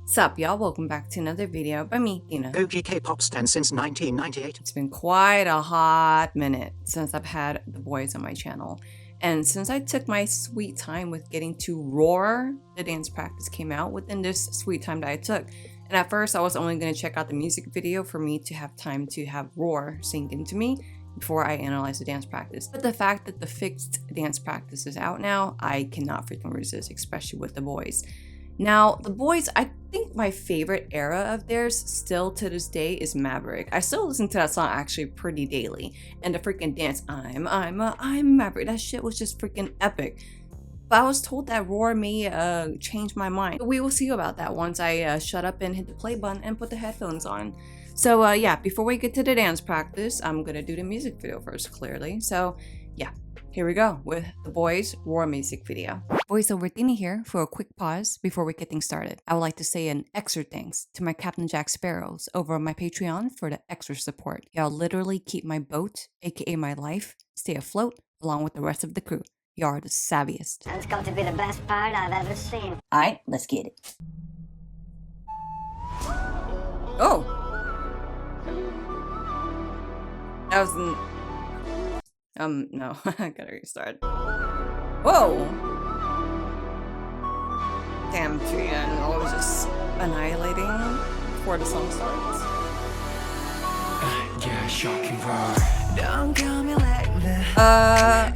Sup y'all, welcome back to another video by me, Tina. OG K-pop stan since 1998. It's been quite a hot minute since I've had the boys on my channel. And since I took my sweet time with getting to Roar, the dance practice came out within this sweet time that I took. And at first I was only going to check out the music video for me to have time to have Roar sink into me before I analyze the dance practice. But the fact that the fixed dance practice is out now, I cannot freaking resist, especially with the boys. Now, the boys, I think my favorite era of theirs still to this day is Maverick. I still listen to that song actually pretty daily. And the freaking dance, I'm Maverick, that shit was just freaking epic. But I was told that Roar may change my mind. But we will see about that once I shut up and hit the play button and put the headphones on. So yeah, before we get to the dance practice, I'm gonna do the music video first, clearly. So yeah, here we go with the boys' Roar music video. Voiceover Tina here for a quick pause before we get things started. I would like to say an extra thanks to my Captain Jack Sparrows over on my Patreon for the extra support. Y'all literally keep my boat, aka my life, stay afloat along with the rest of the crew. Y'all are the savviest. That's got to be the best part I've ever seen. Alright, let's get it. Oh! That was no, I gotta restart. Whoa! Damn, Trian, I was just annihilating before the song starts. Yeah, shocking roar. Don't call me like that.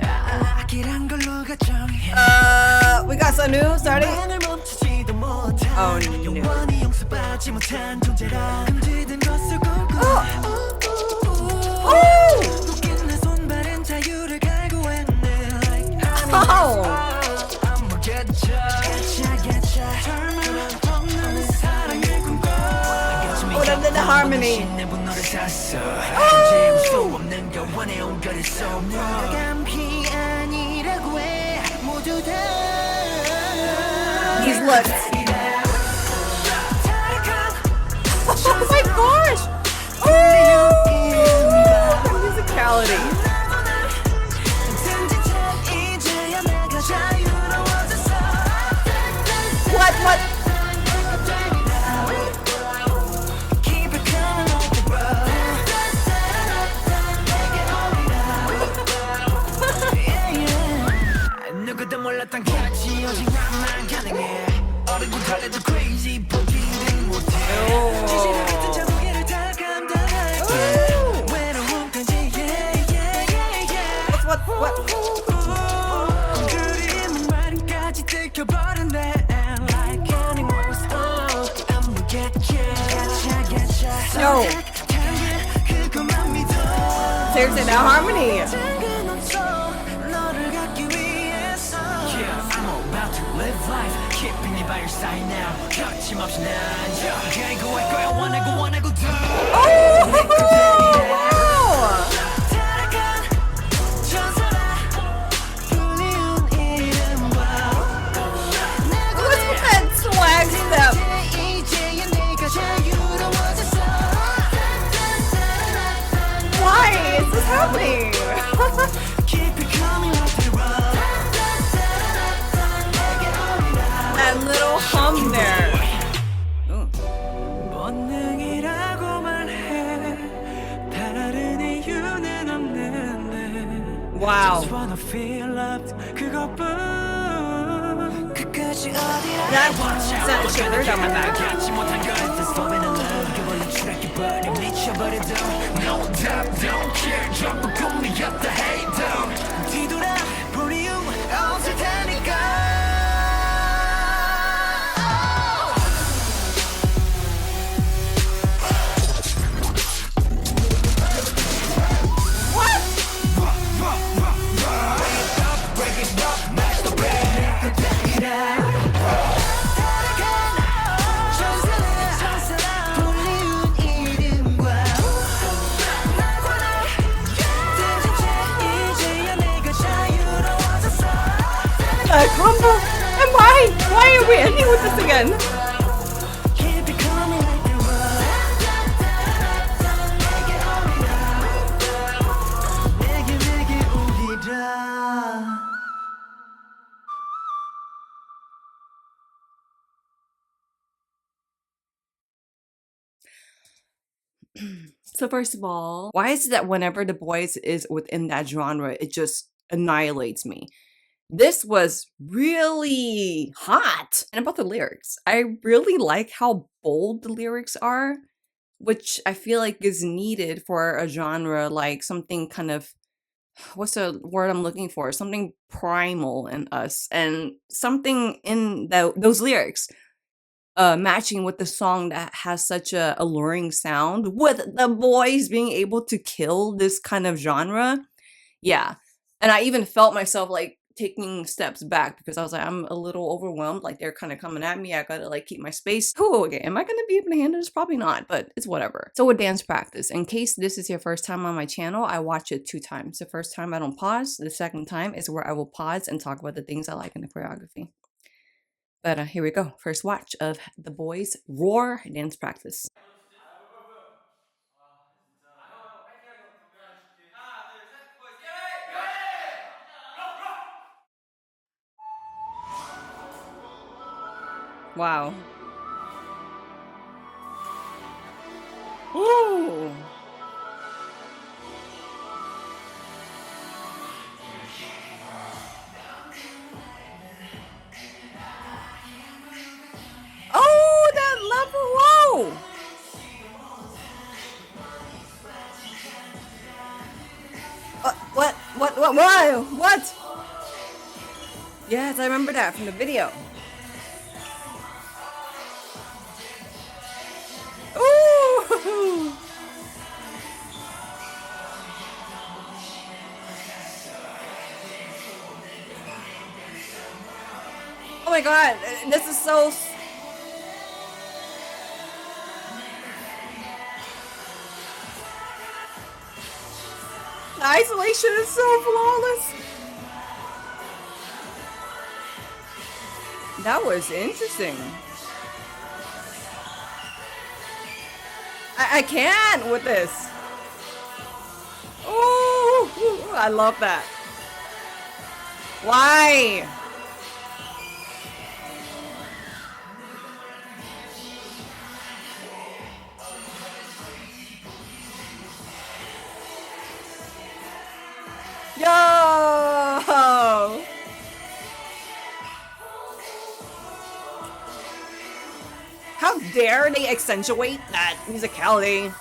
We got some new starting. Oh no. Oh, the harmony. These looks. Oh my gosh! Oh, the musicality. What? No. Seriously, that harmony. Yeah, I'm about to live life, keeping me by your side now. 거침없이 난 go wanna go do. Happening. That little hum there. Wow. That's sugar down my back. No doubt, don't care. Drop a gun, me up the hate down. 뒤돌아, 볼륨 없을 테니까. Combo? And why are we ending with this again? So first of all, why is it that whenever the boys is within that genre, it just annihilates me? This was really hot. And about the lyrics, I really like how bold the lyrics are, which I feel like is needed for a genre like something kind of, what's the word I'm looking for? Something primal in us, and something in those lyrics matching with the song that has such a alluring sound, with the boys being able to kill this kind of genre. Yeah. And I even felt myself like taking steps back because I was like, I'm a little overwhelmed. Like they're kind of coming at me. I gotta like keep my space. Oh, okay. Am I gonna be able to handle this? Probably not, but it's whatever. So with dance practice, in case this is your first time on my channel, I watch it 2 times. The first time I don't pause. The second time is where I will pause and talk about the things I like in the choreography. But here we go. First watch of the boys' roar dance practice. Wow. Ooh. Oh, that level. Whoa. What? Yes, I remember that from the video. Ooh. Oh my god, this is so... The isolation is so flawless. That was interesting. I can't with this. Ooh, I love that. Why? Yo! How dare they accentuate that musicality?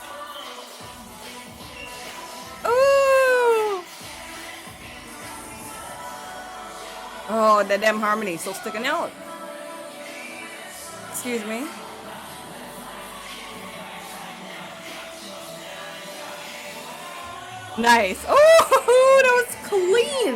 Ooh! Oh, the damn harmony still sticking out. Excuse me. Nice. Oh, that was clean.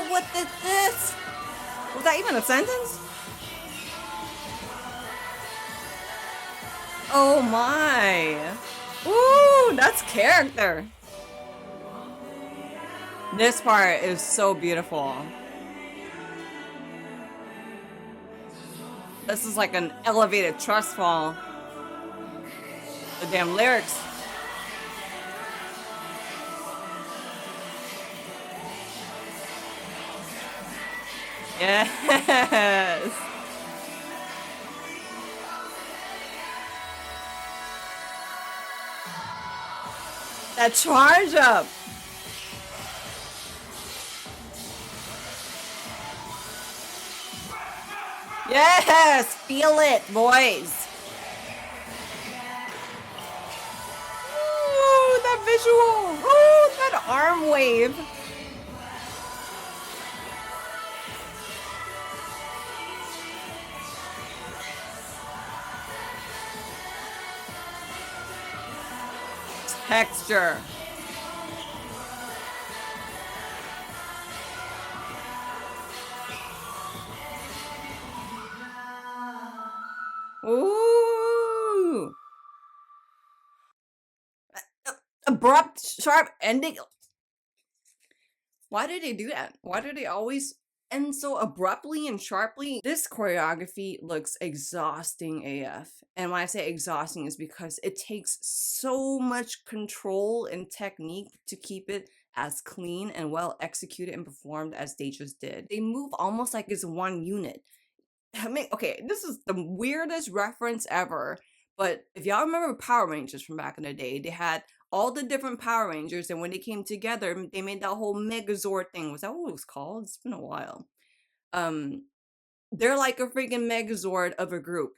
What is this? Was that even a sentence? Oh my. Ooh, that's character. This part is so beautiful. This is like an elevated trust fall. The damn lyrics. Yes. That charge up. Yes, feel it, boys. Ooh, that visual. Ooh, that arm wave. Texture. Ooh. Abrupt, sharp ending. Why did they do that? Why do they always end so abruptly and sharply. This choreography looks exhausting AF. And when I say exhausting is because it takes so much control and technique to keep it as clean and well executed and performed as they just did. They move almost like it's one unit. I mean, okay, this is the weirdest reference ever, but if y'all remember Power Rangers from back in the day, they had all the different Power Rangers, and when they came together, they made that whole Megazord thing. Was that what it was called? It's been a while. Um, they're like a freaking Megazord of a group.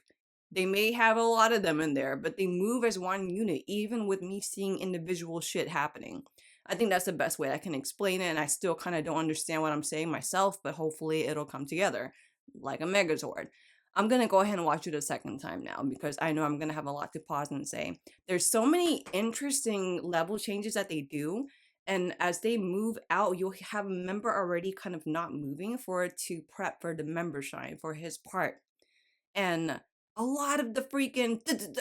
They may have a lot of them in there, but they move as one unit, even with me seeing individual shit happening. I think that's the best way I can explain it, and I still kind of don't understand what I'm saying myself, but hopefully it'll come together like a Megazord. I'm gonna go ahead and watch it a second time now because I know I'm gonna have a lot to pause and say. There's so many interesting level changes that they do, and as they move out, you'll have a member already kind of not moving for it to prep for the member shine for his part. And a lot of the freaking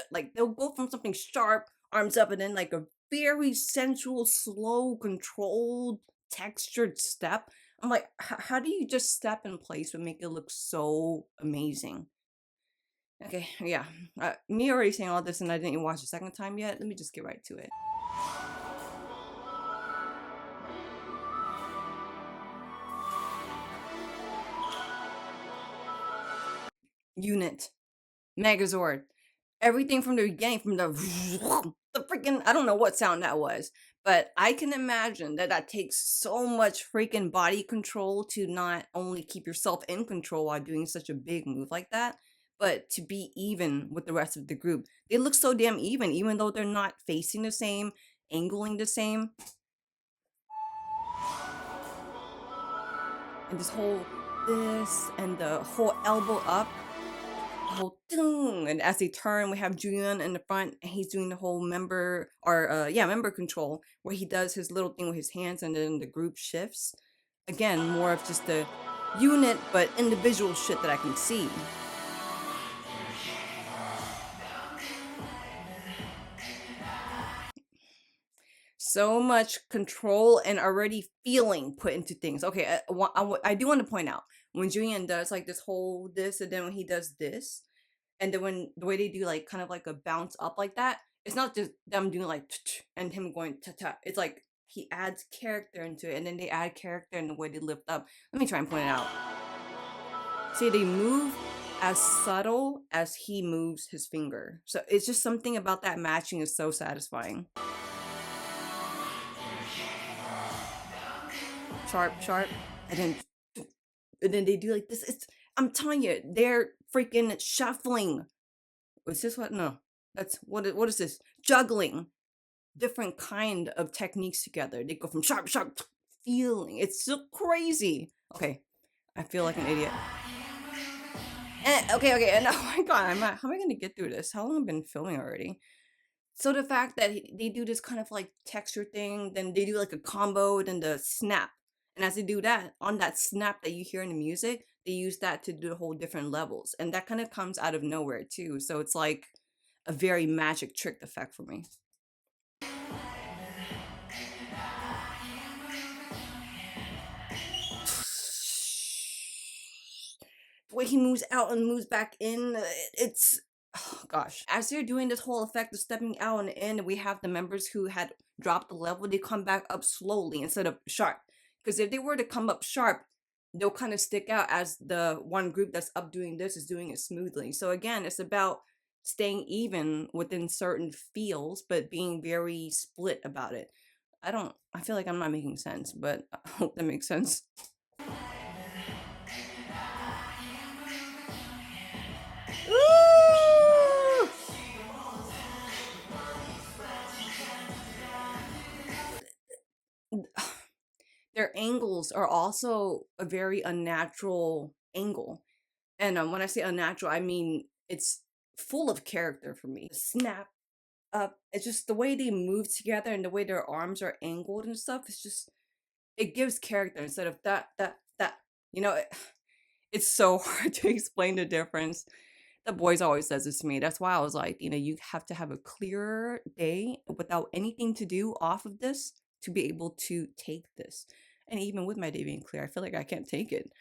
like they'll go from something sharp, arms up, and then like a very sensual, slow, controlled, textured step. I'm like, how do you just step in place but make it look so amazing? Okay, yeah. Me already saying all this and I didn't even watch the second time yet. Let me just get right to it. Unit, Megazord, everything from the beginning, from the freaking, I don't know what sound that was, but I can imagine that that takes so much freaking body control to not only keep yourself in control while doing such a big move like that, but to be even with the rest of the group. They look so damn even though they're not facing the same, angling the same. And this and the whole elbow up, the whole ding, and as they turn, we have Julian in the front, and he's doing the whole member control, where he does his little thing with his hands, and then the group shifts. Again, more of just the unit, but individual shit that I can see. So much control and already feeling put into things. Okay, I do want to point out when Julian does like this, and then when he does this, and then when the way they do like kind of like a bounce up like that, it's not just them doing like and him going ta. It's like he adds character into it, and then they add character in the way they lift up. Let me try and point it out. See, they move as subtle as he moves his finger. So it's just something about that matching is so satisfying. Sharp, and then they do like this. I'm telling you, they're freaking shuffling. Is this what? No, that's what is this? Juggling different kind of techniques together. They go from sharp, feeling. It's so crazy. Okay, I feel like an idiot. Okay, and oh my god, how am I gonna get through this? How long have I been filming already? So the fact that they do this kind of like texture thing, then they do like a combo, then the snap. And as they do that, on that snap that you hear in the music, they use that to do the whole different levels. And that kind of comes out of nowhere too. So it's like a very magic trick effect for me. The way he moves out and moves back in, it's, oh gosh. As they're doing this whole effect of stepping out and in, we have the members who had dropped the level, they come back up slowly instead of sharp. Because if they were to come up sharp, they'll kind of stick out as the one group that's up doing this is doing it smoothly. So again, it's about staying even within certain feels, but being very split about it. I feel like I'm not making sense, but I hope that makes sense. Their angles are also a very unnatural angle. And when I say unnatural, I mean it's full of character for me. Snap up. It's just the way they move together and the way their arms are angled and stuff. It's just, it gives character instead of that. You know, it's so hard to explain the difference. The boys always says this to me. That's why I was like, you have to have a clearer day without anything to do off of this to be able to take this. And even with my day being clear, I feel like I can't take it.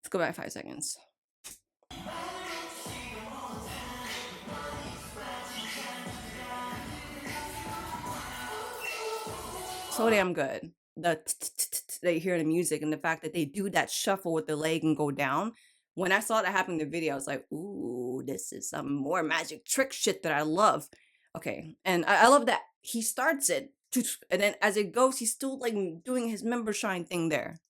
Let's go back 5 seconds. So damn good. That you hear the music and the fact that they do that shuffle with the leg and go down. When I saw that happen in the video, I was like, ooh, this is some more magic trick shit that I love. Okay, and I love that he starts it, and then as it goes, he's still like doing his member shine thing there.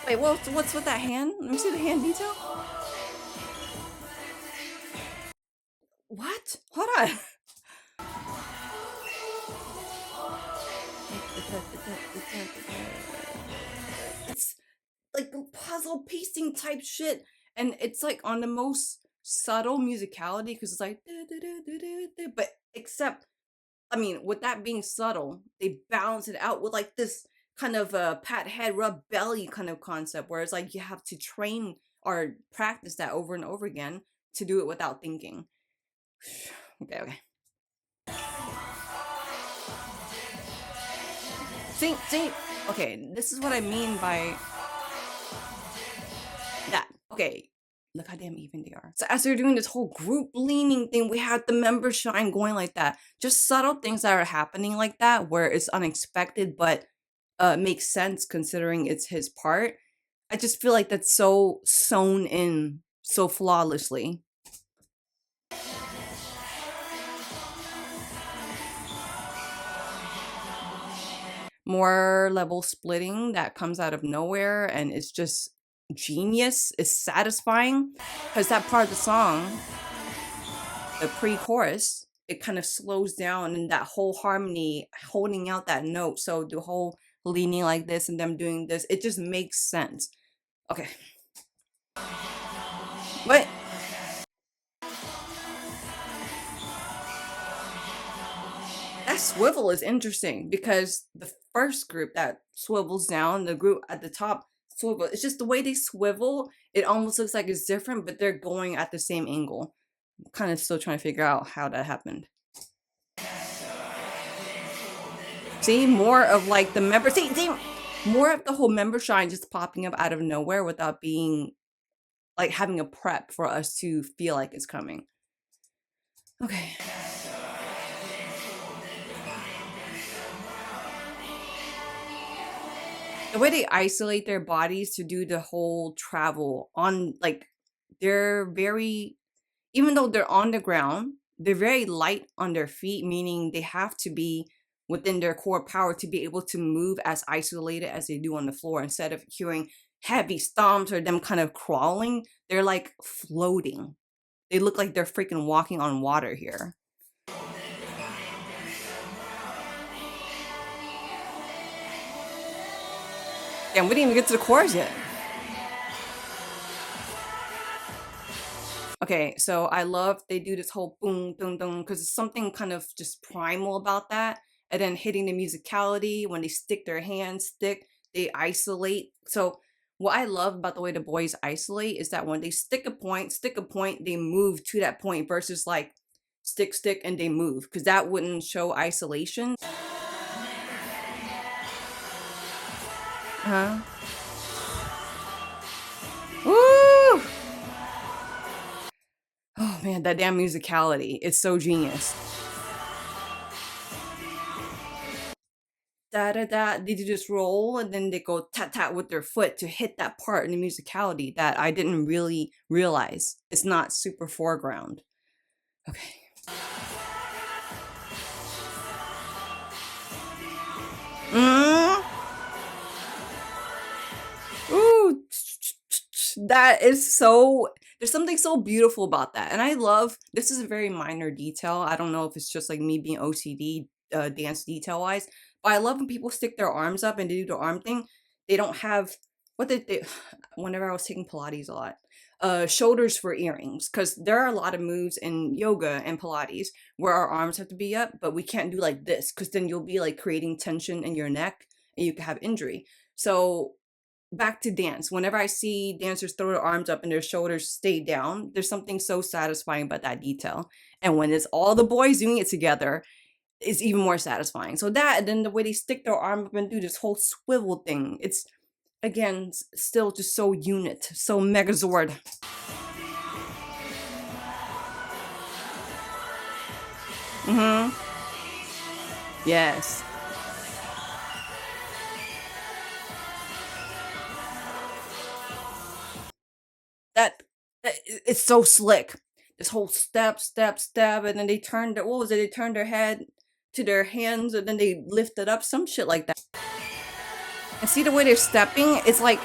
Wait, what's with that hand? Let me see the hand detail. What? Hold on. It's like puzzle piecing type shit, and it's like on the most subtle musicality because it's like, but except, I mean, with that being subtle, they balance it out with like this kind of pat head rub belly kind of concept, where it's like you have to train or practice that over and over again to do it without thinking. Okay. See, okay, this is what I mean by that. Okay, look how damn even they are. So as they're doing this whole group leaning thing, we have the member shine going like that. Just subtle things that are happening like that, where it's unexpected, but makes sense considering it's his part. I just feel like that's so sewn in so flawlessly. More level splitting that comes out of nowhere, and it's just genius. It's satisfying because that part of the song, the pre-chorus, it kind of slows down, and that whole harmony holding out that note. So the whole leaning like this and them doing this, it just makes sense. Okay. But that swivel is interesting because the first group that swivels down, the group at the top swivel, it's just the way they swivel, it almost looks like it's different, but they're going at the same angle. I'm kind of still trying to figure out how that happened. See, more of like the member, see, more of the whole member shine just popping up out of nowhere without being like having a prep for us to feel like it's coming. Okay. The way they isolate their bodies to do the whole travel on, like, they're very, even though they're on the ground, they're very light on their feet, meaning they have to be within their core power to be able to move as isolated as they do on the floor. Instead of hearing heavy stomps or them kind of crawling, they're like floating. They look like they're freaking walking on water here. Damn, we didn't even get to the chorus yet. Okay, so I love they do this whole boom, boom, boom, because it's something kind of just primal about that. And then hitting the musicality, when they stick their hands, they isolate. So what I love about the way the boys isolate is that when they stick a point, they move to that point versus like stick, and they move, because that wouldn't show isolation. Woo! Oh man, that damn musicality. It's so genius. Da da da, they do this roll and then they go tat tat with their foot to hit that part in the musicality that I didn't really realize. It's not super foreground. Okay. Ooh, that is so, there's something so beautiful about that. And I love, this is a very minor detail. I don't know if it's just like me being OCD dance detail wise, but I love when people stick their arms up and they do the arm thing. They don't have, what did they, whenever I was taking Pilates a lot, shoulders for earrings, because there are a lot of moves in yoga and Pilates where our arms have to be up, but we can't do like this because then you'll be like creating tension in your neck and you could have injury. So back to dance, whenever I see dancers throw their arms up and their shoulders stay down, there's something so satisfying about that detail. And when it's all the boys doing it together, it's even more satisfying. So that, and then the way they stick their arm up and do this whole swivel thing, it's Again, still just so unit, so Megazord. Yes. That it's so slick. This whole step, step, step, and then they turned their, what was it? They turned their head to their hands, and then they lifted up, some shit like that. And see the way they're stepping? It's like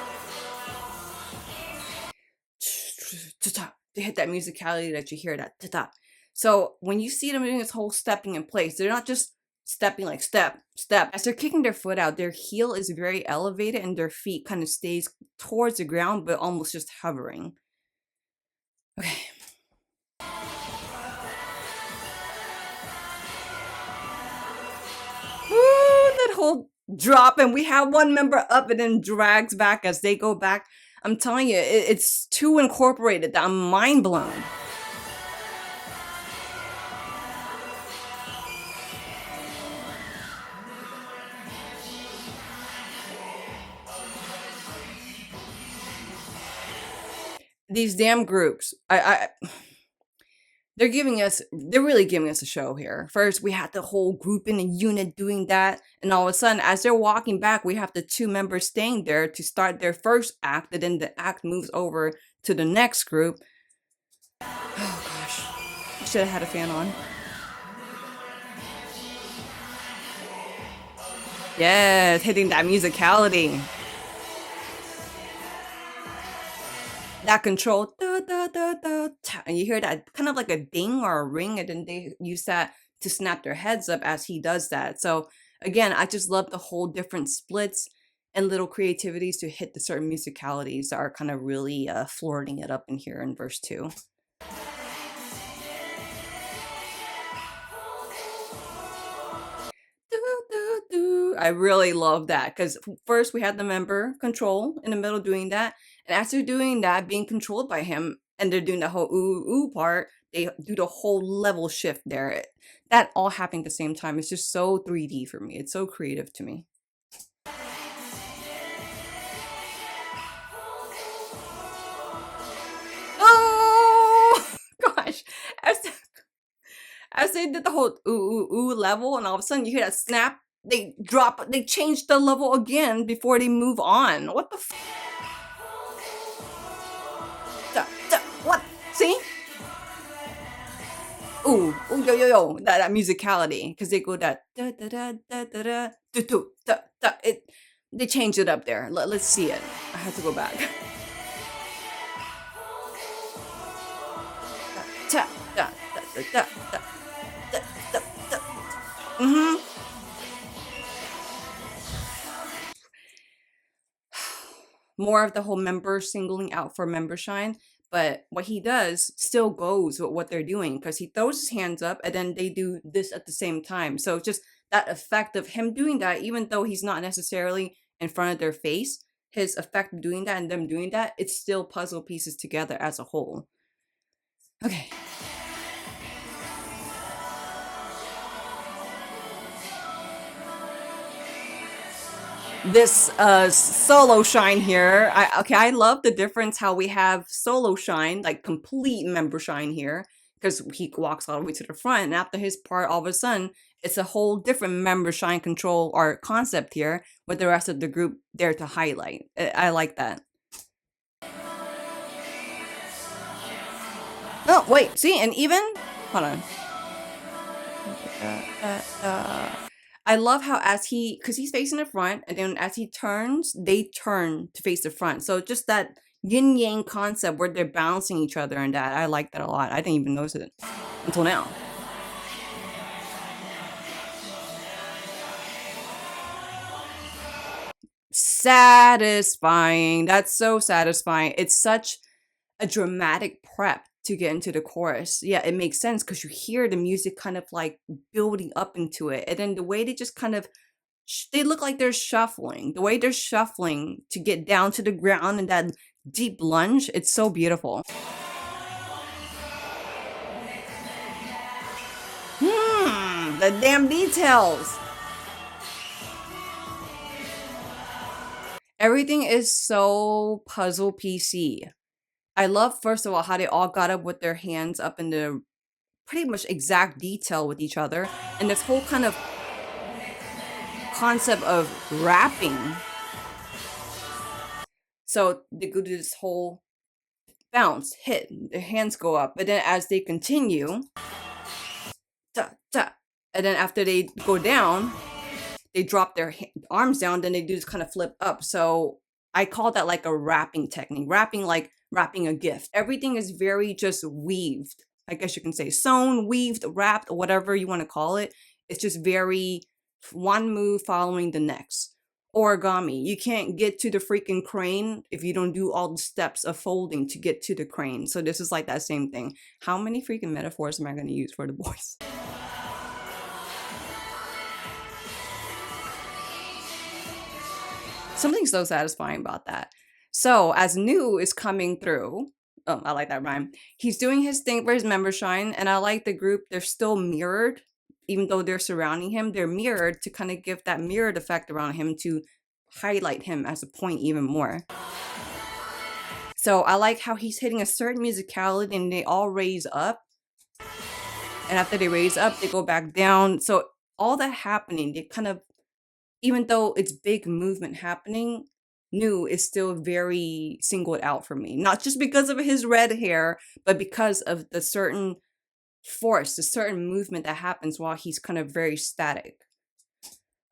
they hit that musicality that you hear, that ta-ta. So when you see them doing this whole stepping in place, they're not just stepping like step, step. As they're kicking their foot out, their heel is very elevated and their feet kind of stays towards the ground, but almost just hovering. Okay. Ooh, that whole drop, and we have one member up and then drags back as they go back. I'm telling you, it's too incorporated that I'm mind blown. These damn groups, they're really giving us a show here. First, we had the whole group in a unit doing that, and all of a sudden, as they're walking back, we have the two members staying there to start their first act, and then the act moves over to the next group. Oh gosh, I should have had a fan on. Yes, hitting that musicality. That control, da, da, da, da, ta, and you hear that kind of like a ding or a ring, and then they use that to snap their heads up as he does that. So again, I just love the whole different splits and little creativities to hit the certain musicalities that are kind of really flirting it up in here in verse 2. I really love that because first we had the member control in the middle doing that, and as they're doing that, being controlled by him, and they're doing the whole ooh ooh part, they do the whole level shift there. That all happening at the same time. It's just so 3D for me. It's so creative to me. Oh gosh, as they did the whole ooh ooh ooh level, and all of a sudden you hear that snap. They change the level again before they move on. What the what? See? Ooh, ooh, yo, yo, yo, that musicality, because they go that da da da da da da da da da da. They change it up there. Let's see it. I have to go back. Da da da da da da da da. More of the whole member singling out for member shine, but what he does still goes with what they're doing because he throws his hands up and then they do this at the same time. So just that effect of him doing that, even though he's not necessarily in front of their face, his effect of doing that and them doing that, it's still puzzle pieces together as a whole. Okay. This solo shine here, I love the difference how we have solo shine, like complete member shine here, because he walks all the way to the front, and after his part, all of a sudden it's a whole different member shine control or concept here with the rest of the group there to highlight. I like that. Oh wait, see, and even hold on. I love how because he's facing the front, and then as he turns, they turn to face the front. So just that yin yang concept where they're balancing each other, and that I like that a lot. I didn't even notice it until now. Satisfying. That's so satisfying. It's such a dramatic prep to get into the chorus. Yeah, it makes sense because you hear the music kind of like building up into it. And then the way they just kind of, they look like they're shuffling. The way they're shuffling to get down to the ground and that deep lunge, it's so beautiful. The damn details. Everything is so puzzle PC. I love, first of all, how they all got up with their hands up in the pretty much exact detail with each other. And this whole kind of concept of rapping. So they go to this whole bounce, hit, their hands go up. But then as they continue, ta, ta, and then after they go down, they drop their arms down, then they do this kind of flip up. So I call that like a rapping technique. Rapping like wrapping a gift. Everything is very just weaved. I guess you can say sewn, weaved, wrapped, whatever you want to call it. It's just very one move following the next. Origami. You can't get to the freaking crane if you don't do all the steps of folding to get to the crane. So this is like that same thing. How many freaking metaphors am I going to use for the boys? Something so satisfying about that. So as New is coming through, oh, I like that rhyme. He's doing his thing for his member shine, and I like the group. They're still mirrored. Even though they're surrounding him, they're mirrored to kind of give that mirrored effect around him to highlight him as a point even more. So I like how he's hitting a certain musicality and they all raise up. And after they raise up, they go back down. So all that happening, they kind of, even though it's big movement happening, New is still very singled out for me. Not just because of his red hair, but because of the certain force, the certain movement that happens while he's kind of very static.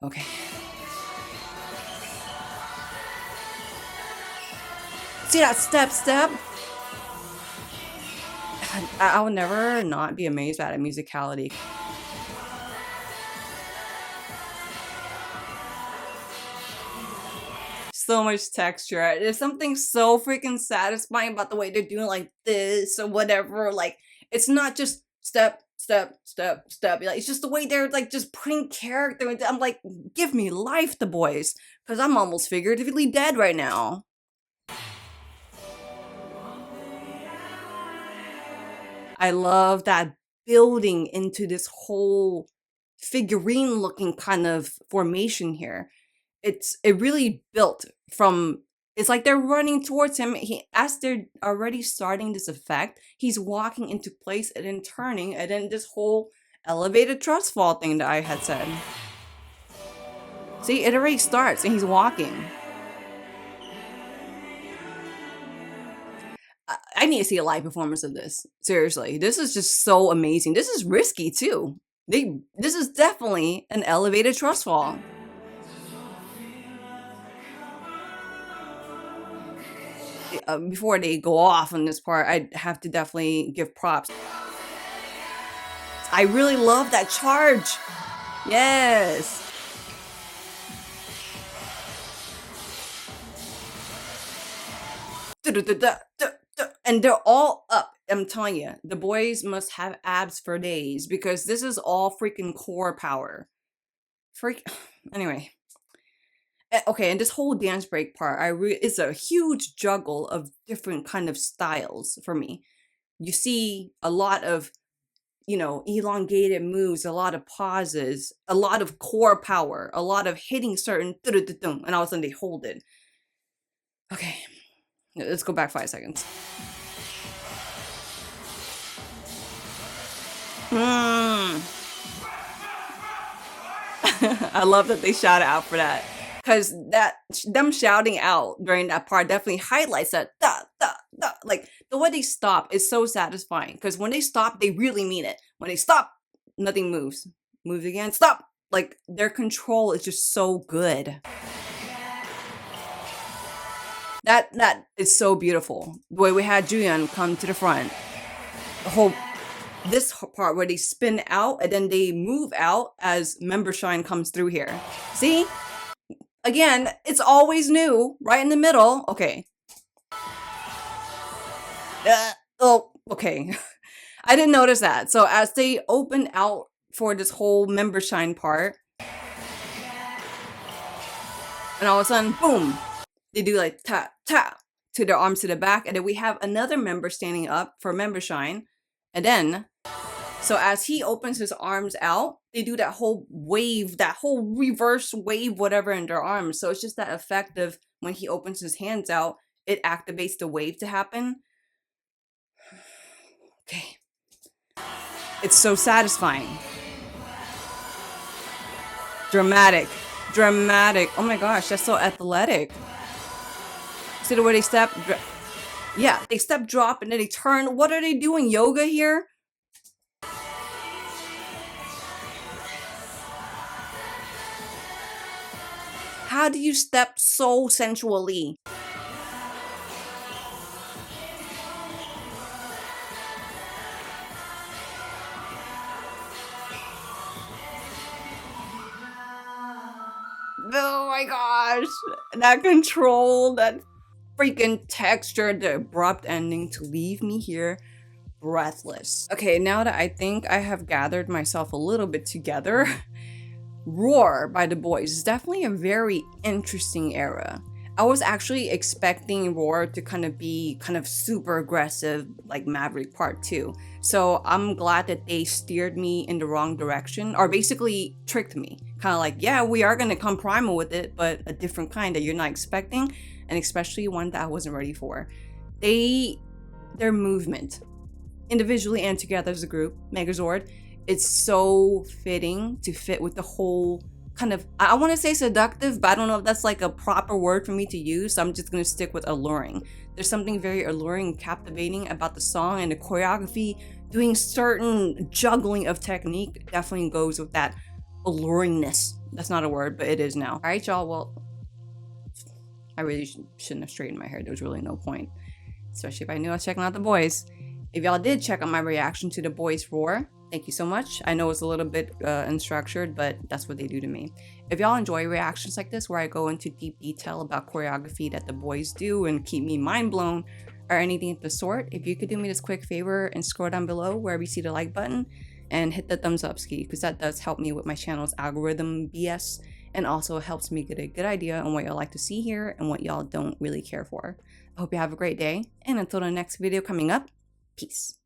Okay. See that step? I will never not be amazed at a musicality. So much texture. There's something so freaking satisfying about the way they're doing like this or whatever. Like, it's not just step. Like, it's just the way they're like just putting character into. I'm like, give me life, the boys, because I'm almost figuratively dead right now. I love that building into this whole figurine looking kind of formation here. It really built from, it's like they're running towards him. As they're already starting this effect, he's walking into place and then turning, and then this whole elevated trust fall thing that I had said. See, it already starts and he's walking. I need to see a live performance of this. Seriously, this is just so amazing. This is risky too. This is definitely an elevated trust fall. Before they go off on this part, I have to definitely give props. I really love that charge. Yes. And they're all up. I'm telling you, the boys must have abs for days because this is all freaking core power. Anyway. Okay, and this whole dance break part, it's a huge juggle of different kind of styles for me. You see a lot of, elongated moves, a lot of pauses, a lot of core power, a lot of hitting certain, and all of a sudden they hold it. Okay, let's go back 5 seconds. I love that they shout out for that. Because them shouting out during that part definitely highlights that like the way they stop is so satisfying. Because when they stop, they really mean it. When they stop, nothing moves. Moves again, stop. Like their control is just so good. That is so beautiful. The way we had Juyeon come to the front. This part where they spin out and then they move out as member shine comes through here. See? Again, it's always New, right in the middle. Okay. Okay. I didn't notice that. So as they open out for this whole member shine part, and all of a sudden, boom, they do like tap, tap to their arms to the back. And then we have another member standing up for member shine. And then, so as he opens his arms out, they do that whole wave, that whole reverse wave, whatever in their arms. So it's just that effect of when he opens his hands out, it activates the wave to happen. Okay. It's so satisfying. Dramatic. Oh my gosh, that's so athletic. See the way they step? Yeah, they step, drop, and then they turn. What are they doing? Yoga here? How do you step so sensually? Oh my gosh. That control, that freaking texture, the abrupt ending to leave me here breathless. Okay, now that I think I have gathered myself a little bit together, Roar by the BOYZ is definitely a very interesting era. I was actually expecting Roar to kind of be super aggressive like Maverick Part 2. So I'm glad that they steered me in the wrong direction, or basically tricked me. Kind of like, yeah, we are gonna come primal with it, but a different kind that you're not expecting, and especially one that I wasn't ready for. Their movement, individually and together as a group, Megazord, it's so fitting to fit with the whole kind of, I want to say seductive, but I don't know if that's like a proper word for me to use, so I'm just going to stick with alluring. There's something very alluring and captivating about the song, and the choreography, doing certain juggling of technique definitely goes with that alluringness. That's not a word, but it is now. All right, y'all, well, I really shouldn't have straightened my hair. There was really no point, especially if I knew I was checking out the BOYZ. If y'all did check out my reaction to the BOYZ Roar, thank you so much. I know it's a little bit unstructured, but that's what they do to me. If y'all enjoy reactions like this, where I go into deep detail about choreography that the BOYZ do and keep me mind blown, or anything of the sort, if you could do me this quick favor and scroll down below wherever you see the like button and hit the thumbs up ski, because that does help me with my channel's algorithm BS, and also helps me get a good idea on what y'all like to see here and what y'all don't really care for. I hope you have a great day, and until the next video coming up, peace.